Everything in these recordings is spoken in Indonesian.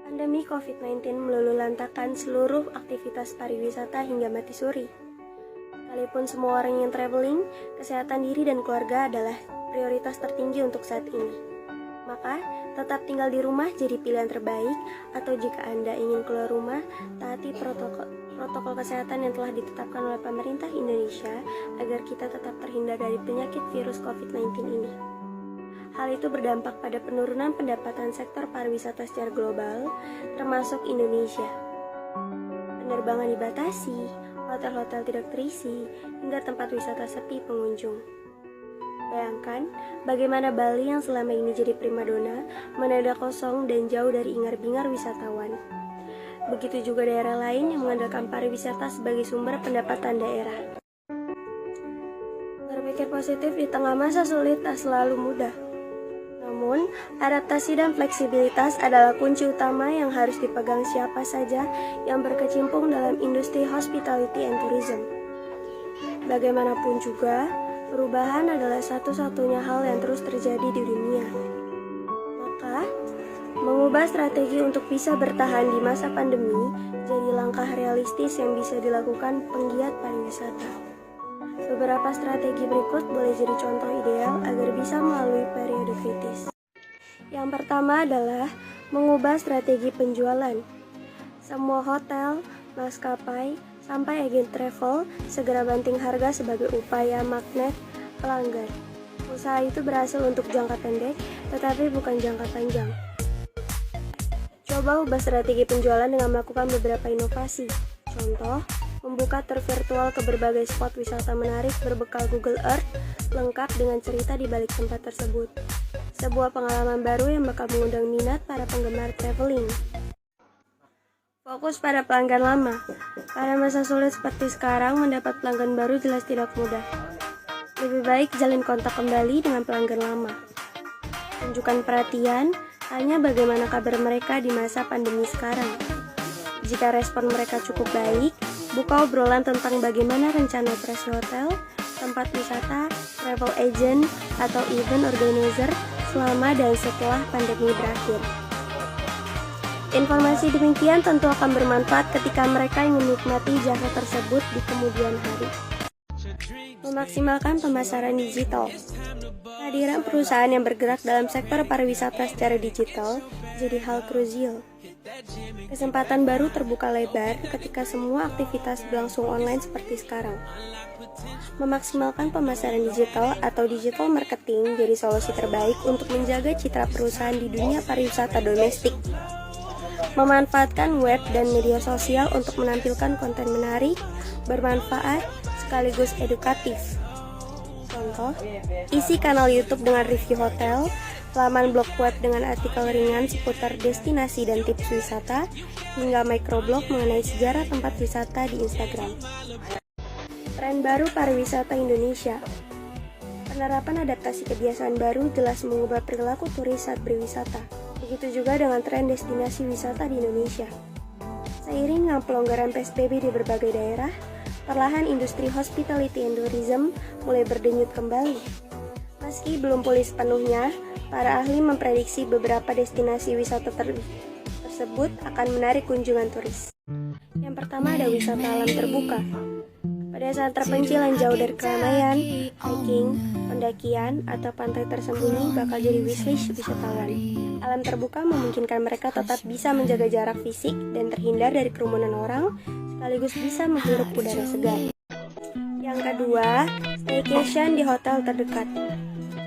Pandemi COVID-19 meluluhlantakkan seluruh aktivitas pariwisata hingga mati suri. Sekalipun semua orang yang traveling, kesehatan diri dan keluarga adalah prioritas tertinggi untuk saat ini. Maka, tetap tinggal di rumah jadi pilihan terbaik, atau jika Anda ingin keluar rumah, taati protokol kesehatan yang telah ditetapkan oleh pemerintah Indonesia agar kita tetap terhindar dari penyakit virus COVID-19 ini. Hal itu berdampak pada penurunan pendapatan sektor pariwisata secara global, termasuk Indonesia. Penerbangan dibatasi, hotel-hotel tidak terisi, hingga tempat wisata sepi pengunjung. Bayangkan, bagaimana Bali yang selama ini jadi primadona, mendadak kosong dan jauh dari ingar-bingar wisatawan. Begitu juga daerah lain yang mengandalkan pariwisata sebagai sumber pendapatan daerah. Berpikir positif di tengah masa sulit tak selalu mudah. Namun, adaptasi dan fleksibilitas adalah kunci utama yang harus dipegang siapa saja yang berkecimpung dalam industri hospitality and tourism. Bagaimanapun juga, perubahan adalah satu-satunya hal yang terus terjadi di dunia. Maka, mengubah strategi untuk bisa bertahan di masa pandemi jadi langkah realistis yang bisa dilakukan penggiat pariwisata. Beberapa strategi berikut boleh jadi contoh ideal agar bisa melalui periode kritis. Yang pertama adalah mengubah strategi penjualan. Semua hotel, maskapai, sampai agen travel segera banting harga sebagai upaya magnet pelanggan. Usaha itu berhasil untuk jangka pendek, tetapi bukan jangka panjang. Coba ubah strategi penjualan dengan melakukan beberapa inovasi. Contoh, membuka tur virtual ke berbagai spot wisata menarik berbekal Google Earth, lengkap dengan cerita di balik tempat tersebut. Sebuah pengalaman baru yang bakal mengundang minat para penggemar traveling. Fokus pada pelanggan lama. Pada masa sulit seperti sekarang, mendapat pelanggan baru jelas tidak mudah. Lebih baik jalin kontak kembali dengan pelanggan lama. Tunjukkan perhatian, tanya bagaimana kabar mereka di masa pandemi sekarang. Jika respon mereka cukup baik, buka obrolan tentang bagaimana rencana operasi hotel, tempat wisata, travel agent, atau event organizer selama dan setelah pandemi berakhir. Informasi demikian tentu akan bermanfaat ketika mereka ingin menikmati jasa tersebut di kemudian hari. Memaksimalkan pemasaran digital. Kehadiran perusahaan yang bergerak dalam sektor pariwisata secara digital jadi hal krusial. Kesempatan baru terbuka lebar ketika semua aktivitas berlangsung online seperti sekarang. Memaksimalkan pemasaran digital atau digital marketing jadi solusi terbaik untuk menjaga citra perusahaan di dunia pariwisata domestik. Memanfaatkan web dan media sosial untuk menampilkan konten menarik, bermanfaat, sekaligus edukatif. Contoh, isi kanal YouTube dengan review hotel, laman blog web dengan artikel ringan seputar destinasi dan tips wisata, hingga microblog mengenai sejarah tempat wisata di Instagram. Tren baru pariwisata Indonesia. Penerapan adaptasi kebiasaan baru jelas mengubah perilaku turis saat berwisata. Begitu juga dengan tren destinasi wisata di Indonesia. Seiring dengan pelonggaran PSBB di berbagai daerah, perlahan industri hospitality and tourism mulai berdenyut kembali. Meski belum pulih sepenuhnya, para ahli memprediksi beberapa destinasi wisata tersebut akan menarik kunjungan turis. Yang pertama ada wisata alam terbuka. Pada saat terpencil yang jauh dari keramaian, hiking, pendakian, atau pantai tersembunyi bakal jadi wishlist wisatawan. Alam terbuka memungkinkan mereka tetap bisa menjaga jarak fisik dan terhindar dari kerumunan orang, sekaligus bisa menghirup udara segar. Yang kedua, staycation di hotel terdekat.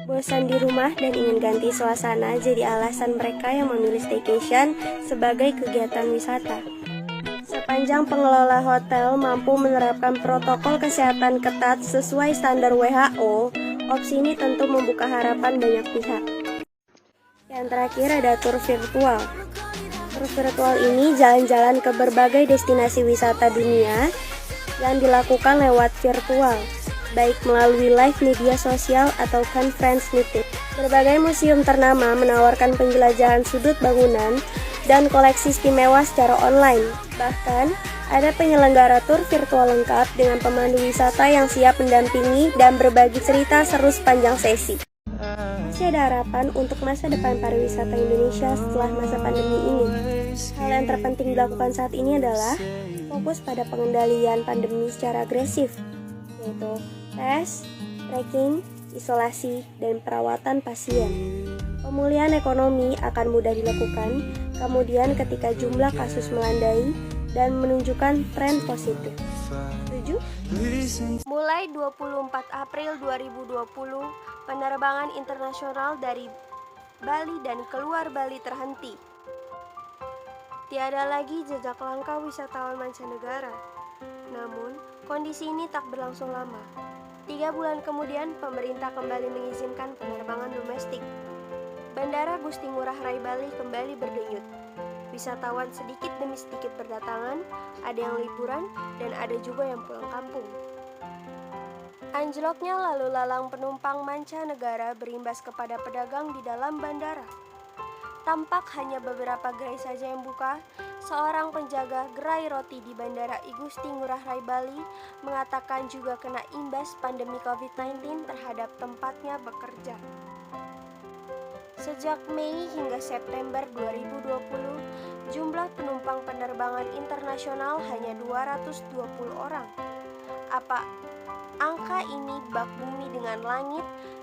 Bosan di rumah dan ingin ganti suasana jadi alasan mereka yang memilih staycation sebagai kegiatan wisata. Sepanjang pengelola hotel mampu menerapkan protokol kesehatan ketat sesuai standar WHO, opsi ini tentu membuka harapan banyak pihak. Yang terakhir ada tur virtual. Tur virtual ini jalan-jalan ke berbagai destinasi wisata dunia yang dilakukan lewat virtual, baik melalui live media sosial atau conference meeting. Berbagai museum ternama menawarkan penjelajahan sudut bangunan dan koleksi istimewa secara online. Bahkan, ada penyelenggara tur virtual lengkap dengan pemandu wisata yang siap mendampingi dan berbagi cerita seru sepanjang sesi. Masih ada harapan untuk masa depan pariwisata Indonesia setelah masa pandemi ini. Hal yang terpenting dilakukan saat ini adalah fokus pada pengendalian pandemi secara agresif, yaitu tes, tracking, isolasi, dan perawatan pasien. Pemulihan ekonomi akan mudah dilakukan kemudian ketika jumlah kasus melandai dan menunjukkan tren positif. Setuju? Mulai 24 April 2020, penerbangan internasional dari Bali dan keluar Bali terhenti. Tiada lagi jejak langkah wisatawan mancanegara. Namun, kondisi ini tak berlangsung lama. 3 bulan kemudian, pemerintah kembali mengizinkan penerbangan domestik. Bandara Gusti Ngurah Rai Bali kembali berdenyut. Wisatawan sedikit demi sedikit berdatangan, ada yang liburan, dan ada juga yang pulang kampung. Anjloknya lalu lalang penumpang mancanegara berimbas kepada pedagang di dalam bandara. Tampak hanya beberapa gerai saja yang buka. Seorang penjaga gerai roti di Bandara I Gusti Ngurah Rai Bali mengatakan juga kena imbas pandemi COVID-19 terhadap tempatnya bekerja. Sejak Mei hingga September 2020, jumlah penumpang penerbangan internasional hanya 220 orang. Apa angka ini bak bumi dengan langit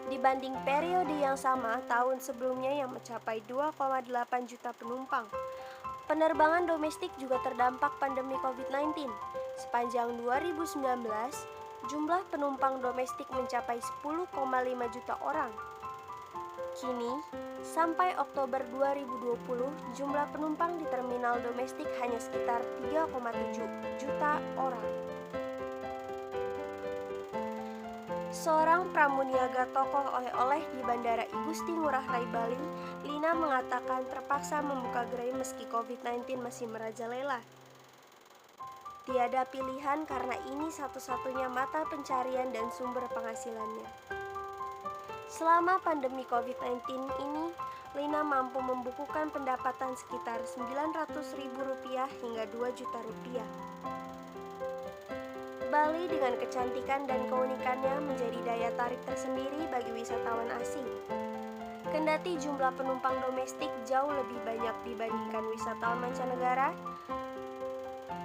dibanding periode yang sama tahun sebelumnya yang mencapai 2,8 juta penumpang. Penerbangan domestik juga terdampak pandemi COVID-19. Sepanjang 2019, jumlah penumpang domestik mencapai 10,5 juta orang. Kini, sampai Oktober 2020, jumlah penumpang di terminal domestik hanya sekitar 3,7 juta orang. Seorang pramuniaga toko oleh-oleh di Bandara I Gusti Ngurah Rai Bali, Lina mengatakan terpaksa membuka gerai meski COVID-19 masih merajalela. Tiada pilihan karena ini satu-satunya mata pencarian dan sumber penghasilannya. Selama pandemi COVID-19 ini, Lina mampu membukukan pendapatan sekitar Rp900.000 hingga Rp2 juta. Bali dengan kecantikan dan keunikannya menjadi daya tarik tersendiri bagi wisatawan asing. Kendati jumlah penumpang domestik jauh lebih banyak dibandingkan wisatawan mancanegara,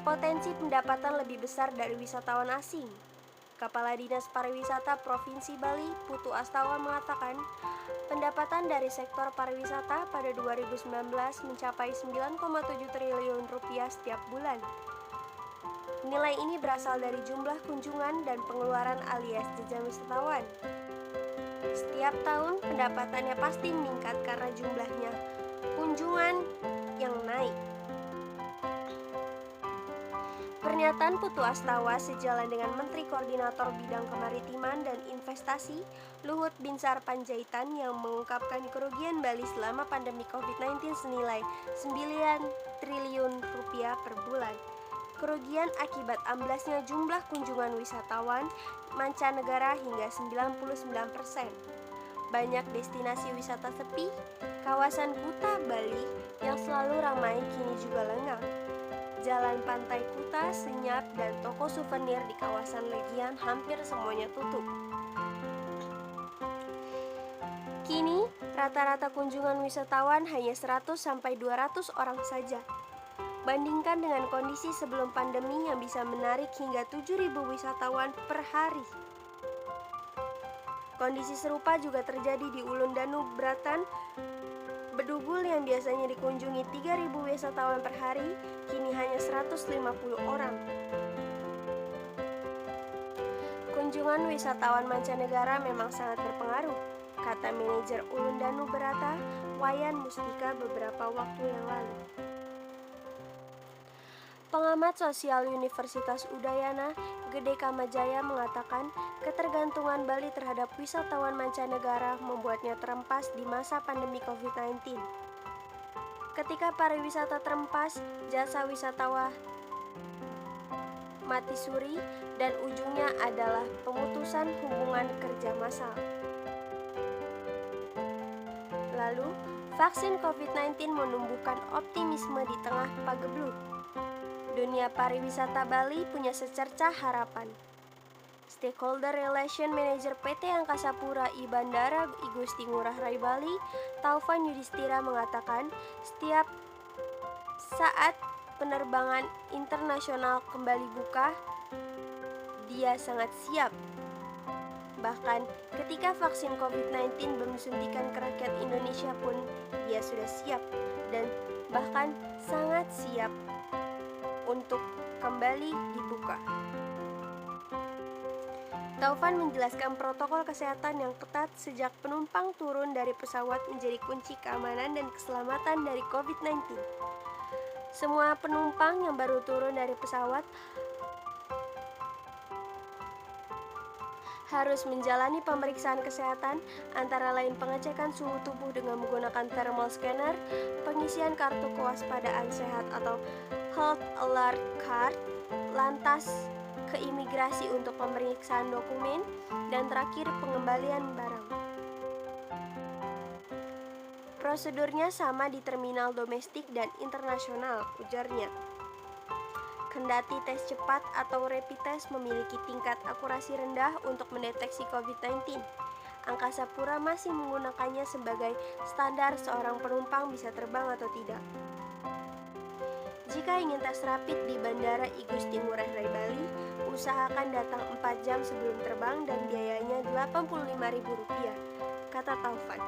potensi pendapatan lebih besar dari wisatawan asing. Kepala Dinas Pariwisata Provinsi Bali, Putu Astawa mengatakan, pendapatan dari sektor pariwisata pada 2019 mencapai Rp9,7 triliun setiap bulan. Nilai ini berasal dari jumlah kunjungan dan pengeluaran alias jajan wisatawan. Setiap tahun pendapatannya pasti meningkat karena jumlahnya kunjungan yang naik. Pernyataan Putu Astawa sejalan dengan Menteri Koordinator Bidang Kemaritiman dan Investasi Luhut Binsar Panjaitan yang mengungkapkan kerugian Bali selama pandemi COVID-19 senilai Rp9 triliun per bulan. Kerugian akibat amblasnya jumlah kunjungan wisatawan mancanegara hingga 99%. Banyak destinasi wisata sepi, kawasan Kuta Bali yang selalu ramai kini juga lengang. Jalan pantai Kuta senyap dan toko souvenir di kawasan Legian hampir semuanya tutup. Kini, rata-rata kunjungan wisatawan hanya 100-200 orang saja. Bandingkan dengan kondisi sebelum pandemi yang bisa menarik hingga 7.000 wisatawan per hari. Kondisi serupa juga terjadi di Ulun Danau Bratan, Bedugul yang biasanya dikunjungi 3.000 wisatawan per hari, kini hanya 150 orang. Kunjungan wisatawan mancanegara memang sangat berpengaruh, kata manajer Ulun Danau Brata, Wayan Mustika beberapa waktu yang lalu. Pengamat sosial Universitas Udayana, Gede Kamajaya mengatakan ketergantungan Bali terhadap wisatawan mancanegara membuatnya terempas di masa pandemi COVID-19. Ketika pariwisata terempas, jasa wisatawan mati suri dan ujungnya adalah pemutusan hubungan kerja massal. Lalu, vaksin COVID-19 menumbuhkan optimisme di tengah pagebluk. Dunia pariwisata Bali punya secercah harapan. Stakeholder Relation Manager PT Angkasa Pura I Bandara I Gusti Ngurah Rai Bali, Taufan Yudhistira mengatakan, setiap Saat penerbangan internasional kembali buka, dia sangat siap. Bahkan ketika vaksin COVID-19 belum disuntikan ke rakyat Indonesia pun dia sudah siap dan bahkan sangat siap untuk kembali dibuka. Taufan menjelaskan protokol kesehatan yang ketat sejak penumpang turun dari pesawat menjadi kunci keamanan dan keselamatan dari COVID-19. Semua penumpang yang baru turun dari pesawat harus menjalani pemeriksaan kesehatan, antara lain pengecekan suhu tubuh dengan menggunakan thermal scanner, pengisian kartu kewaspadaan sehat atau Health Alert Card, lantas ke imigrasi untuk pemeriksaan dokumen, dan terakhir pengembalian barang. Prosedurnya sama di terminal domestik dan internasional, ujarnya. Kendati tes cepat atau rapid test memiliki tingkat akurasi rendah untuk mendeteksi COVID-19, Angkasa Pura masih menggunakannya sebagai standar seorang penumpang bisa terbang atau tidak. Jika ingin tes rapid di Bandara I Gusti Ngurah Rai Bali, usahakan datang 4 jam sebelum terbang dan biayanya Rp85.000, kata Taufan.